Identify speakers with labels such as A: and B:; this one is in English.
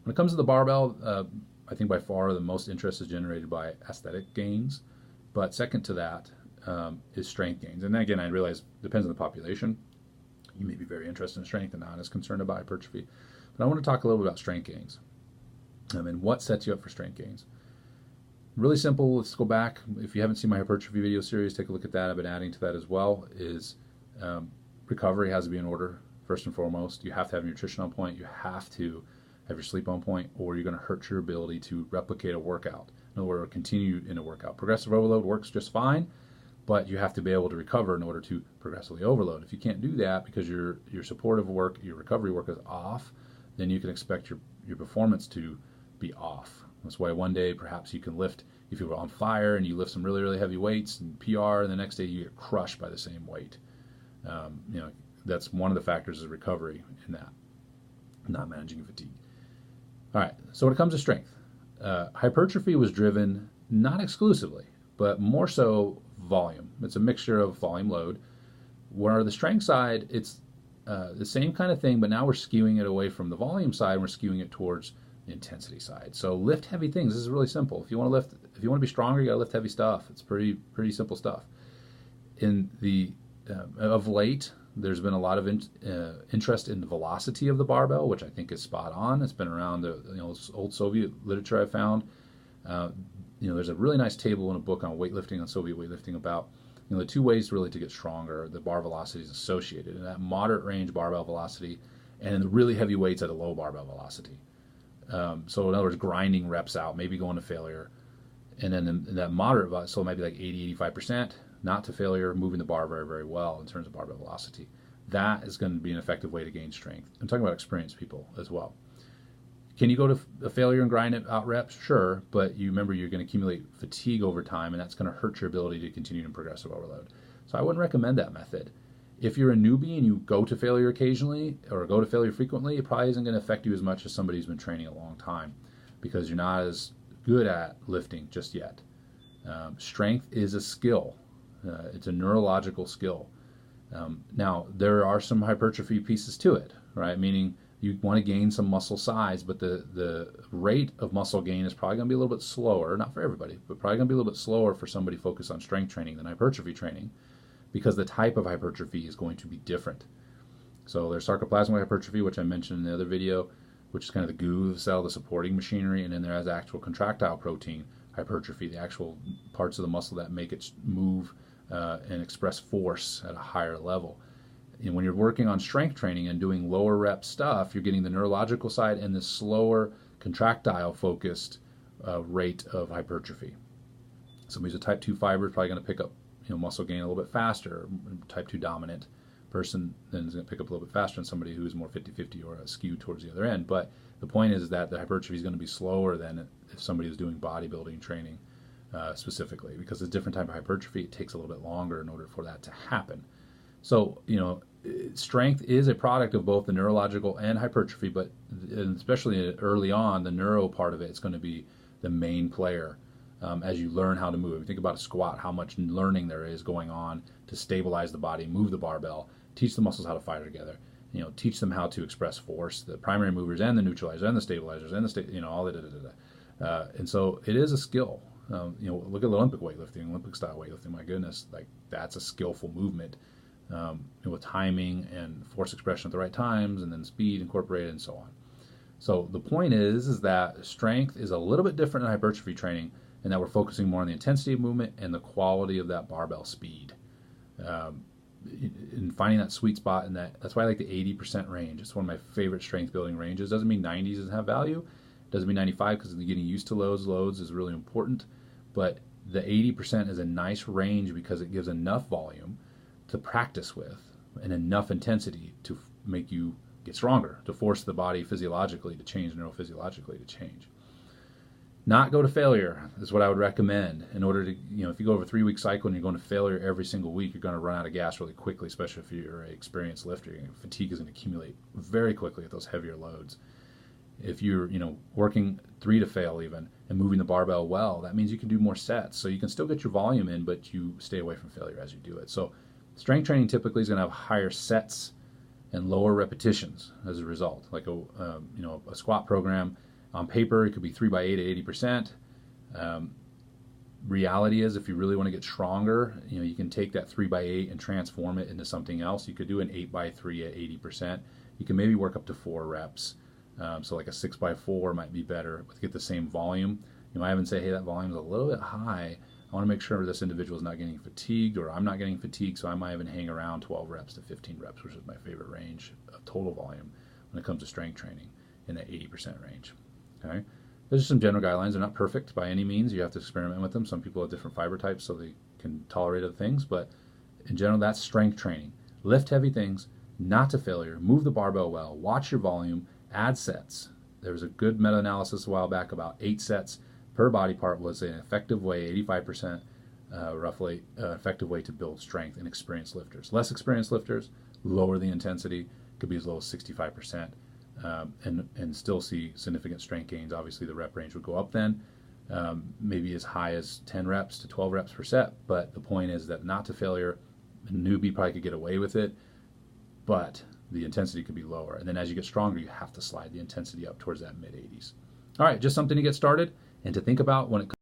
A: When it comes to the barbell, I think by far the most interest is generated by aesthetic gains, but second to that is strength gains. And then again, I realize it depends on the population. You may be very interested in strength and not as concerned about hypertrophy. But I want to talk a little bit about strength gains and what sets you up for strength gains. Really simple. Let's go back. If you haven't seen my hypertrophy video series, take a look at that. I've been adding to that as well. Is recovery has to be in order first and foremost. You have to have nutrition on point. You have to have your sleep on point, or you're going to hurt your ability to replicate a workout. In other words, continue in a workout. Progressive overload works just fine, but you have to be able to recover in order to progressively overload. If you can't do that because your supportive work, your recovery work is off, then you can expect your performance to be off. That's why one day perhaps you can lift, if you were on fire and you lift some really, really heavy weights and PR, and the next day you get crushed by the same weight. That's one of the factors of recovery in that, not managing fatigue. All right, so when it comes to strength, hypertrophy was driven not exclusively, but more so volume. It's a mixture of volume load. Where the strength side, it's the same kind of thing, but now we're skewing it away from the volume side, and we're skewing it towards the intensity side. So lift heavy things. This is really simple. If you want to be stronger, you got to lift heavy stuff. It's pretty simple stuff. In the of late, there's been a lot of interest in the velocity of the barbell, which I think is spot on. It's been around the old Soviet literature I found. There's a really nice table in a book on weightlifting, on Soviet weightlifting, about the two ways really to get stronger. The bar velocity is associated, and that moderate range barbell velocity, and the really heavy weights at a low barbell velocity. So in other words, grinding reps out, maybe going to failure, and then in that moderate, so it might be like 80-85%, not to failure, moving the bar very, very well in terms of barbell velocity. That is going to be an effective way to gain strength. I'm talking about experienced people as well. Can you go to a failure and grind it out reps? Sure, but you remember you're going to accumulate fatigue over time, and that's going to hurt your ability to continue in progressive overload. So I wouldn't recommend that method. If you're a newbie and you go to failure occasionally or go to failure frequently, it probably isn't going to affect you as much as somebody who's been training a long time, because you're not as good at lifting just yet. Strength is a skill. It's a neurological skill. Now, there are some hypertrophy pieces to it, right? Meaning you want to gain some muscle size, but the rate of muscle gain is probably going to be a little bit slower, not for everybody, but probably going to be a little bit slower for somebody focused on strength training than hypertrophy training, because the type of hypertrophy is going to be different. So there's sarcoplasmic hypertrophy, which I mentioned in the other video, which is kind of the goo of the cell, the supporting machinery, and then there is actual contractile protein hypertrophy, the actual parts of the muscle that make it move and express force at a higher level. And when you're working on strength training and doing lower rep stuff, you're getting the neurological side and the slower contractile focused rate of hypertrophy. Somebody who's a type 2 fiber is probably going to pick up muscle gain a little bit faster. Type 2 dominant person then is going to pick up a little bit faster than somebody who's more 50-50 or skewed towards the other end. But the point is that the hypertrophy is going to be slower than if somebody is doing bodybuilding training specifically, because it's a different type of hypertrophy. It takes a little bit longer in order for that to happen. So, strength is a product of both the neurological and hypertrophy, but especially early on, the neuro part of it is going to be the main player as you learn how to move. If you think about a squat, how much learning there is going on to stabilize the body, move the barbell, teach the muscles how to fire together, teach them how to express force, the primary movers and the neutralizers and the stabilizers and the all that. And so it is a skill. Look at Olympic weightlifting, Olympic style weightlifting. My goodness, like that's a skillful movement. With timing and force expression at the right times, and then speed incorporated, and so on. So the point is that strength is a little bit different in hypertrophy training, and that we're focusing more on the intensity of movement and the quality of that barbell speed. In finding that sweet spot, and that's why I like the 80% range. It's one of my favorite strength building ranges. Doesn't mean 90s doesn't have value. Doesn't mean 95, because getting used to those loads is really important. But the 80% is a nice range because it gives enough volume to practice with and enough intensity to make you get stronger, to force the body physiologically to change, neurophysiologically to change. Not go to failure is what I would recommend. In order to, if you go over a 3-week cycle and you're going to failure every single week, you're going to run out of gas really quickly, especially if you're an experienced lifter. Fatigue is going to accumulate very quickly at those heavier loads. If you're, working 3 to fail even and moving the barbell well, that means you can do more sets. So you can still get your volume in, but you stay away from failure as you do it. So strength training typically is going to have higher sets and lower repetitions as a result. Like a squat program On paper, it could be 3x8 at 80%. Reality is, if you really want to get stronger, you can take that 3x8 and transform it into something else. You could do an 8x3 at 80%. You can maybe work up to 4 reps. So like a 6x4 might be better to get the same volume. You might even say, hey, that volume is a little bit high. I want to make sure this individual is not getting fatigued, or I'm not getting fatigued, so I might even hang around 12 reps to 15 reps, which is my favorite range of total volume when it comes to strength training, in that 80% range. Okay? Those are some general guidelines. They're not perfect by any means. You have to experiment with them. Some people have different fiber types, so they can tolerate other things. But in general, that's strength training. Lift heavy things, not to failure. Move the barbell well. Watch your volume. Add sets. There was a good meta-analysis a while back about 8 sets per body part was an effective way, 85% roughly, effective way to build strength in experienced lifters. Less experienced lifters, lower the intensity. Could be as low as 65%. And still see significant strength gains. Obviously, the rep range would go up then, maybe as high as 10 reps to 12 reps per set. But the point is that not to failure, a newbie probably could get away with it, but the intensity could be lower. And then as you get stronger, you have to slide the intensity up towards that mid-80s. All right, just something to get started and to think about when it comes